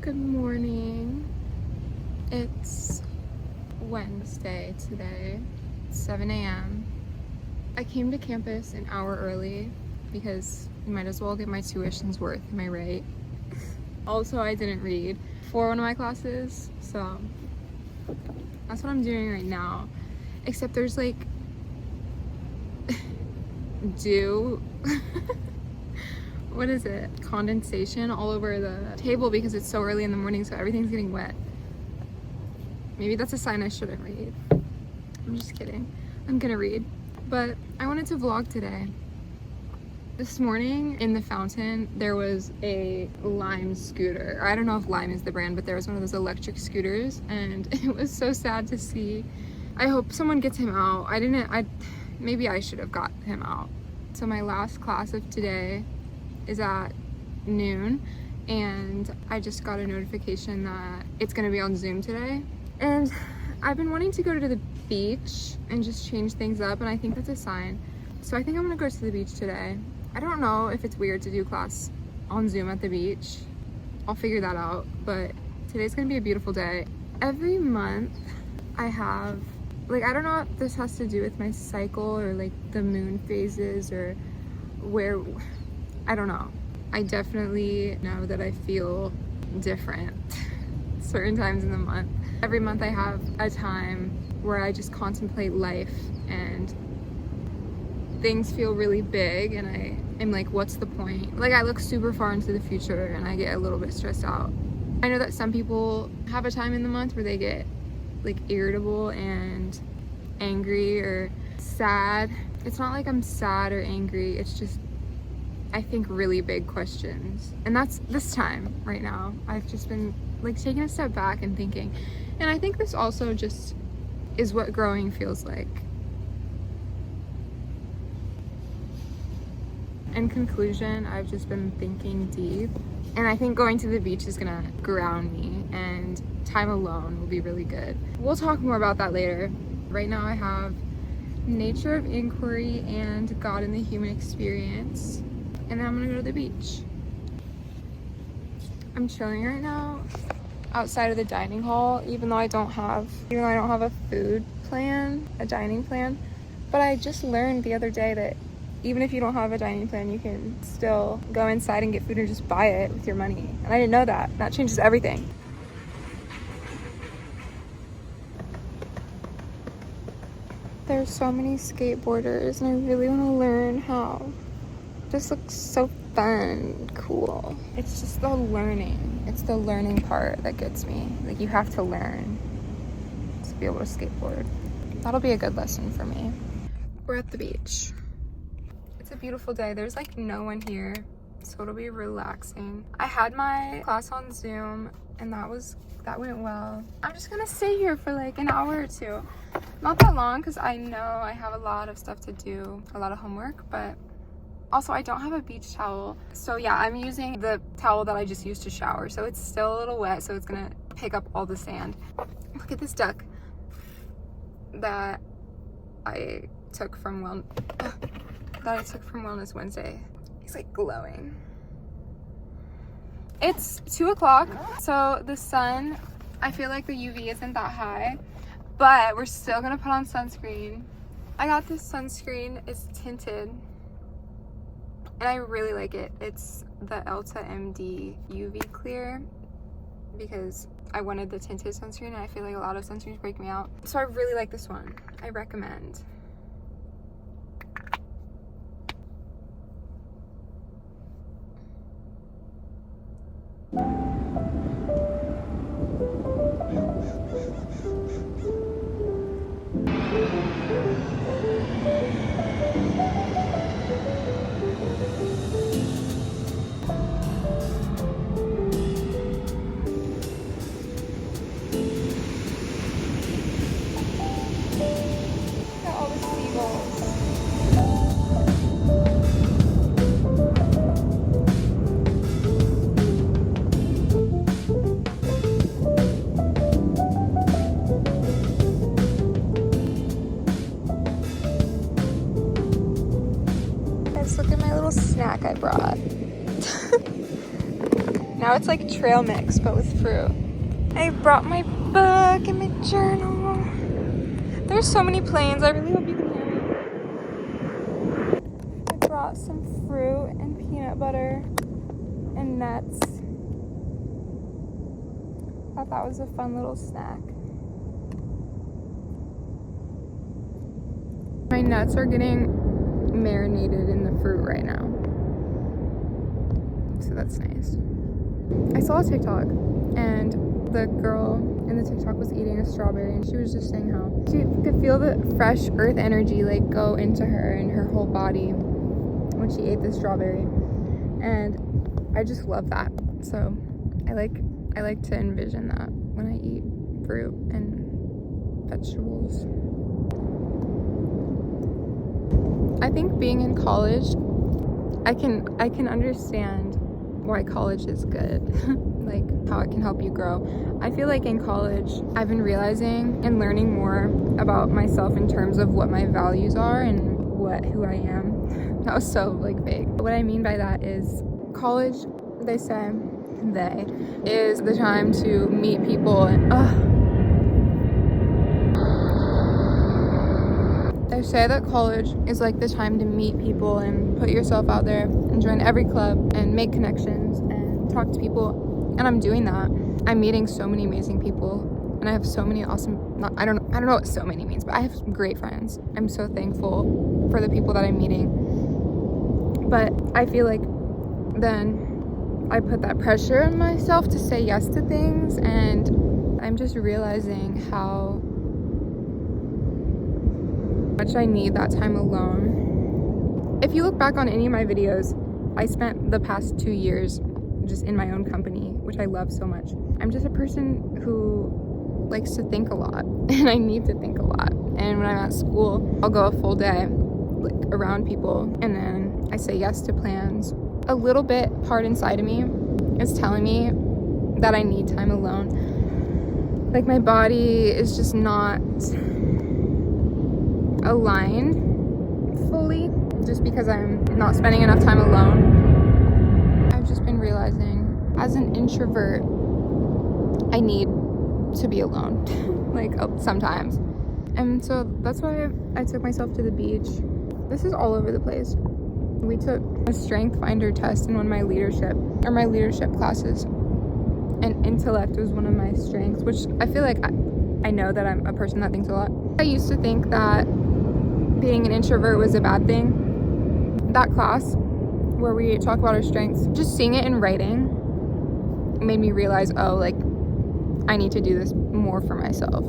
Good morning. It's Wednesday today, 7 a.m. I came to campus an hour early because I might as well get my tuition's worth, am I right? Also, I didn't read for one of my classes, so that's what I'm doing right now. Except there's like dew what is it, condensation all over the table because it's so early in the morning, so everything's getting wet. Maybe that's a sign I shouldn't read. I'm just kidding. I'm gonna read. But I wanted to vlog today. This morning in the fountain there was a Lime scooter. I don't know if Lime is the brand, but there was one of those electric scooters and it was so sad to see. I hope someone gets him out. Maybe I should have got him out. So my last class of today is at noon and I just got a notification that it's gonna be on Zoom today. And I've been wanting to go to the beach and just change things up, and I think that's a sign. So I think I'm gonna go to the beach today. I don't know if it's weird to do class on Zoom at the beach. I'll figure that out, but today's gonna be a beautiful day. Every month I have, like, I don't know if this has to do with my cycle or like the moon phases or where, I don't know. I definitely know that I feel different certain times in the month. Every month I have a time where I just contemplate life and things feel really big and I'm like, what's the point? Like, I look super far into the future and I get a little bit stressed out. I know that some people have a time in the month where they get like irritable and angry or sad. It's not like I'm sad or angry, it's just I think really big questions, and that's this time right now. I've just been like taking a step back and thinking, and I think this also just is what growing feels like. In conclusion, I've just been thinking deep, and I think going to the beach is gonna ground me, and time alone will be really good. We'll talk more about that later. Right now I have Nature of Inquiry and God in the Human Experience, and then I'm gonna go to the beach. I'm chilling right now outside of the dining hall, even though I don't have a food plan, a dining plan. But I just learned the other day that even if you don't have a dining plan, you can still go inside and get food and just buy it with your money. And I didn't know that. That changes everything. There's so many skateboarders and I really want to learn how. This looks so fun, cool. It's just the learning. It's the learning part that gets me. Like, you have to learn to be able to skateboard. That'll be a good lesson for me. We're at the beach. It's a beautiful day. There's like no one here, so it'll be relaxing. I had my class on Zoom and that went well. I'm just gonna stay here for like an hour or two. Not that long, because I know I have a lot of stuff to do, a lot of homework, but also I don't have a beach towel. So yeah, I'm using the towel that I just used to shower. So it's still a little wet, so it's gonna pick up all the sand. Look at this duck that I took from Wellness Wednesday. He's like glowing. It's 2 o'clock, so the sun, I feel like the UV isn't that high, but we're still gonna put on sunscreen. I got this sunscreen, it's tinted, and I really like it. It's the Elta MD UV Clear, because I wanted the tinted sunscreen and I feel like a lot of sunscreens break me out. So I really like this one. I recommend. it's like trail mix, but with fruit. I brought my book and my journal. There's so many planes. I really hope you can hear me. I brought some fruit and peanut butter and nuts. Thought that was a fun little snack. My nuts are getting marinated in the fruit right now. So that's nice. I saw a TikTok and the girl in the TikTok was eating a strawberry and she was just saying how she could feel the fresh earth energy like go into her and her whole body when she ate the strawberry. And I just love that. So I like to envision that when I eat fruit and vegetables. I think being in college, I can understand why college is good. Like how it can help you grow. I feel like in college, I've been realizing and learning more about myself in terms of what my values are and who I am. That was so like vague. What I mean by that is college, they say, is the time to meet people and they say that college is like the time to meet people and put yourself out there and join every club and make connections and talk to people. And I'm doing that. I'm meeting so many amazing people and I have so many awesome, I don't know what so many means, but I have great friends. I'm so thankful for the people that I'm meeting. But I feel like then I put that pressure on myself to say yes to things, and I'm just realizing how much I need that time alone. If you look back on any of my videos, I spent the past 2 years just in my own company, which I love so much. I'm just a person who likes to think a lot, and I need to think a lot. And when I'm at school, I'll go a full day like around people, and then I say yes to plans. A little bit part inside of me is telling me that I need time alone. Like my body is just not aligned fully just because I'm not spending enough time alone. I've just been realizing as an introvert, I need to be alone, like sometimes. And so that's why I took myself to the beach. This is all over the place. We took a strength finder test in one of my leadership classes, and intellect was one of my strengths, which I feel like I know that I'm a person that thinks a lot. I used to think that being an introvert was a bad thing. That class where we talk about our strengths, just seeing it in writing made me realize, oh, like I need to do this more for myself,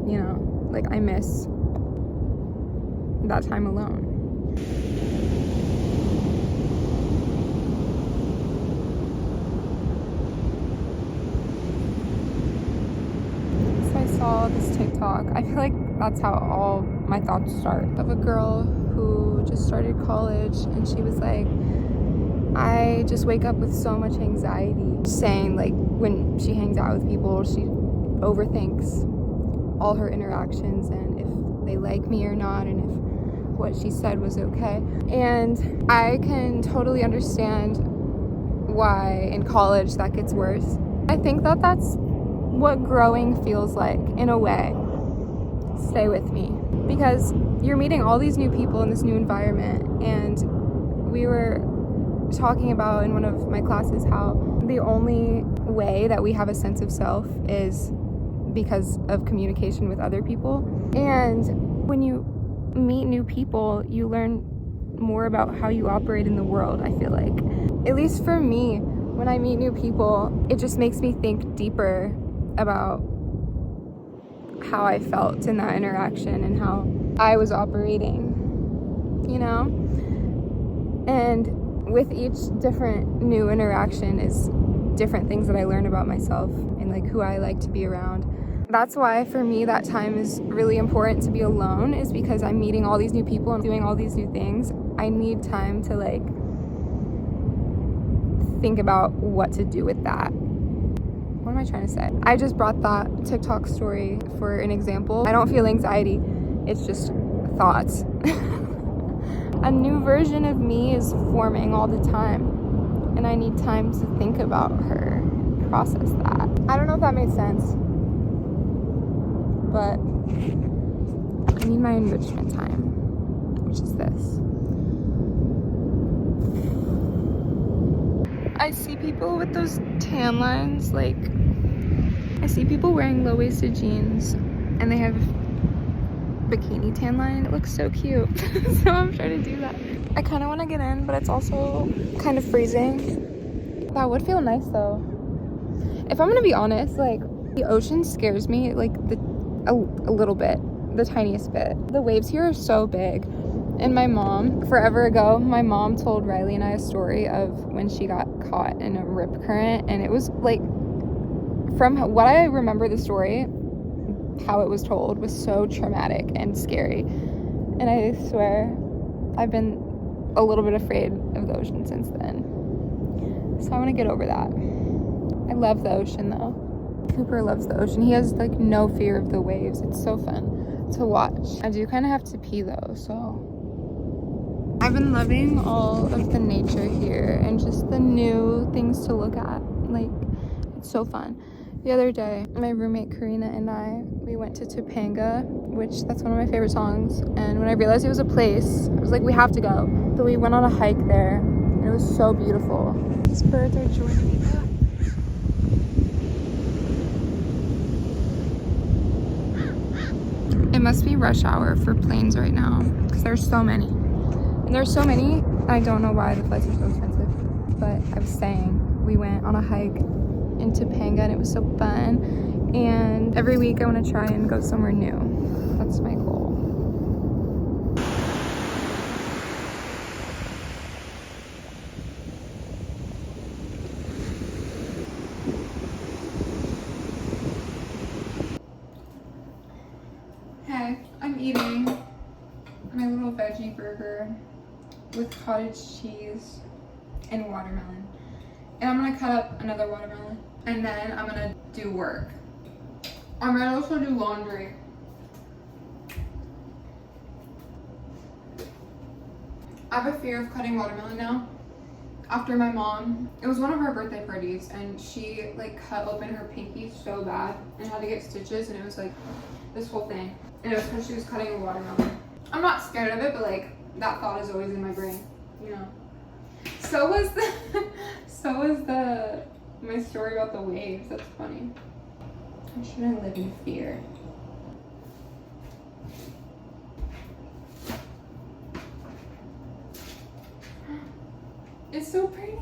you know, like I miss that time alone. I saw this TikTok. I feel like that's how all my thoughts start. Of a girl who just started college and she was like, I just wake up with so much anxiety. Saying like when she hangs out with people, she overthinks all her interactions and if they like me or not and if what she said was okay. And I can totally understand why in college that gets worse. I think that that's what growing feels like in a way. Stay with me, because you're meeting all these new people in this new environment, and we were talking about in one of my classes how the only way that we have a sense of self is because of communication with other people. And when you meet new people, you learn more about how you operate in the world. I feel like, at least for me, when I meet new people, it just makes me think deeper about how I felt in that interaction and how I was operating, you know? And with each different new interaction is different things that I learn about myself and like who I like to be around. That's why for me that time is really important to be alone, is because I'm meeting all these new people and doing all these new things. I need time to like think about what to do with that. What am I trying to say? I just brought that TikTok story for an example. I don't feel anxiety, it's just thoughts. A new version of me is forming all the time, and I need time to think about her process that. I don't know if that made sense, but I need my enrichment time, which is this. I see people with those tan lines, like, I see people wearing low-waisted jeans and they have bikini tan line. It looks so cute. So I'm trying to do that. I kind of want to get in, but it's also kind of freezing. That would feel nice though. If I'm gonna be honest, like, the ocean scares me, like, a little bit, the tiniest bit. The waves here are so big. And my mom, forever ago, my mom told Riley and I a story of when she got caught in a rip current, and it was like, from what I remember the story, how it was told was so traumatic and scary. And I swear I've been a little bit afraid of the ocean since then. So I want to get over that. I love the ocean though. Cooper loves the ocean. He has like no fear of the waves. It's so fun to watch. I do kind of have to pee though, so I've been loving all of the nature here and just the new things to look at. Like, it's so fun. The other day, my roommate Karina and we went to Topanga, which that's one of my favorite songs. And when I realized it was a place, I was like, we have to go. So we went on a hike there, and it was so beautiful. These birds are joining me. It must be rush hour for planes right now, because there's so many. And there's so many, I don't know why the flights are so expensive. But I was saying, we went on a hike in Topanga and it was so fun. And every week I want to try and go somewhere new. That's my goal. Hey, I'm eating my little veggie burger with cottage cheese and watermelon. And I'm gonna cut up another watermelon. And then I'm gonna do work. I might also do laundry. I have a fear of cutting watermelon now. After my mom, it was one of her birthday parties, and she like cut open her pinky so bad and had to get stitches, and it was like this whole thing. And it was because she was cutting a watermelon. I'm not scared of it, but like that thought is always in my brain, you know. So was my story about the waves. That's funny. I shouldn't live in fear. It's so pretty.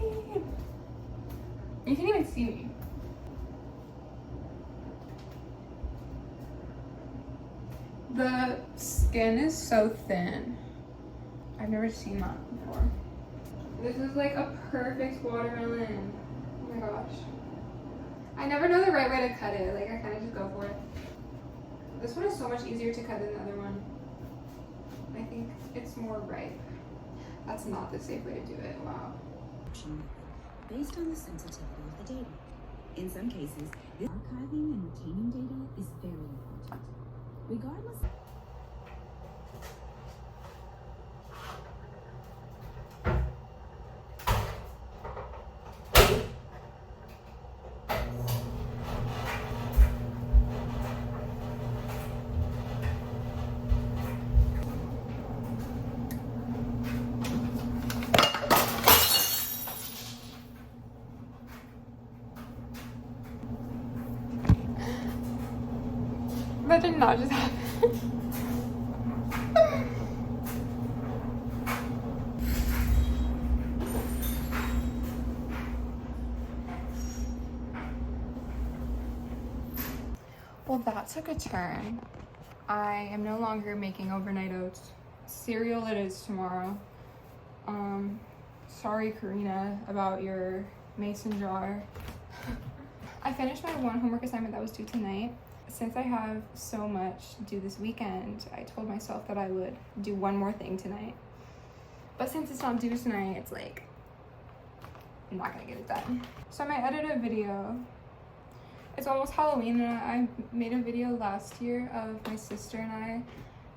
You can even see me. The skin is so thin. I've never seen that before. This is like a perfect watermelon. Oh my gosh. I never know the right way to cut it. Like, I kind of just go for it. This one is so much easier to cut than the other one. I think it's more ripe. That's not the safe way to do it. Wow. Based on the sensitivity of the data. In some cases, archiving and retaining data is very important. Regardless. That did not just happen. Well, that took a turn. I am no longer making overnight oats. Cereal it is tomorrow. Sorry, Karina, about your mason jar. I finished my one homework assignment that was due tonight. Since I have so much due this weekend, I told myself that I would do one more thing tonight. But since it's not due tonight, it's like, I'm not gonna get it done. So I might edit a video. It's almost Halloween, and I made a video last year of my sister and I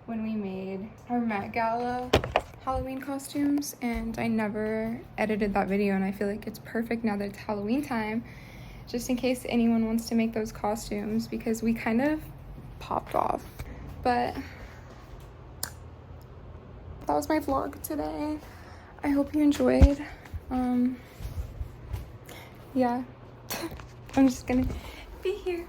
when we made our Met Gala Halloween costumes, and I never edited that video, and I feel like it's perfect now that it's Halloween time. just in case anyone wants to make those costumes, because we kind of popped off. But that was my vlog today. I hope you enjoyed. Yeah, I'm just gonna be here.